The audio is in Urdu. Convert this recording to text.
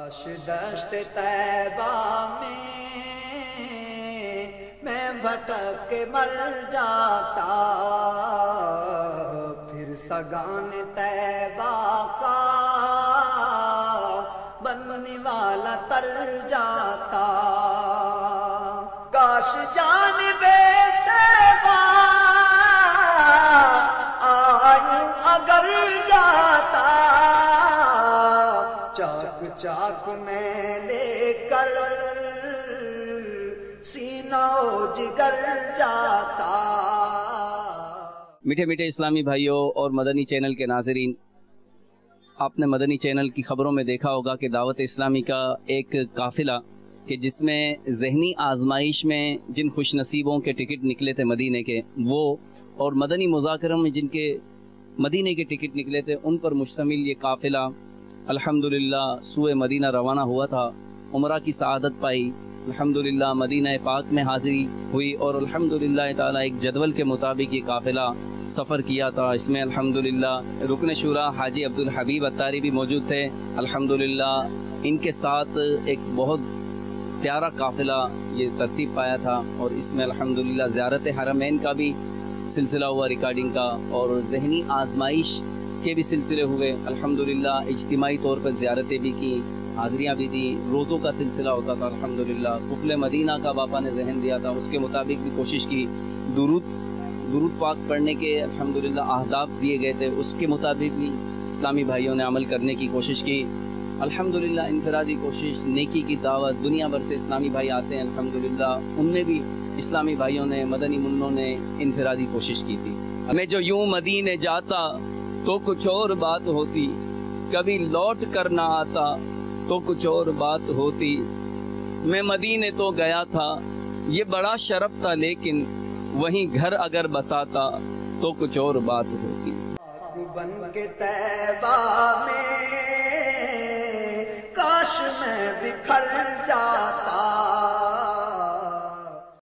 کاش دشت طیبہ میں بھٹک کے مر جاتا، پھر سگان طیبہ کا بننے والا تر جاتا۔ کاش جانب طیبہ آیوں اگر جاتا، چاک چاک میں لے کر سینہ و جگر جاتا۔ میٹھے میٹھے اسلامی بھائیوں اور مدنی چینل کے ناظرین، آپ نے مدنی چینل کی خبروں میں دیکھا ہوگا کہ دعوت اسلامی کا ایک قافلہ کہ جس میں ذہنی آزمائش میں جن خوش نصیبوں کے ٹکٹ نکلے تھے مدینے کے وہ، اور مدنی مذاکروں میں جن کے مدینے کے ٹکٹ نکلے تھے ان پر مشتمل یہ قافلہ الحمدللہ سوئے مدینہ روانہ ہوا تھا، عمرہ کی سعادت پائی، الحمدللہ مدینہ پاک میں حاضری ہوئی، اور الحمدللہ تعالی ایک جدول کے مطابق یہ قافلہ سفر کیا تھا۔ اس میں الحمدللہ رکن شورا حاجی عبدالحبیب اتاری بھی موجود تھے، الحمدللہ ان کے ساتھ ایک بہت پیارا قافلہ یہ ترتیب پایا تھا، اور اس میں الحمدللہ زیارت حرمین کا بھی سلسلہ ہوا ریکارڈنگ کا، اور ذہنی آزمائش کے بھی سلسلے ہوئے، الحمدللہ اجتماعی طور پر زیارتیں بھی کی، حاضریاں بھی دی، روزوں کا سلسلہ ہوتا تھا، الحمدللہ قفل مدینہ کا باپا نے ذہن دیا تھا، اس کے مطابق بھی کوشش کی، درود پاک پڑھنے کے الحمدللہ اہداف دیے گئے تھے، اس کے مطابق بھی اسلامی بھائیوں نے عمل کرنے کی کوشش کی، الحمدللہ انفرادی کوشش، نیکی کی دعوت، دنیا بھر سے اسلامی بھائی آتے ہیں الحمدللہ، ان میں بھی اسلامی بھائیوں نے مدنی منوں نے انفرادی کوشش کی تھی۔ میں جو یوں مدینے جاتا تو کچھ اور بات ہوتی، کبھی لوٹ کر نہ آتا تو کچھ اور بات ہوتی، میں مدینے تو گیا تھا یہ بڑا شرف تھا، لیکن وہیں گھر اگر بساتا تو کچھ اور بات ہوتی۔ بن کے طیبہ میں کاش میں بکھر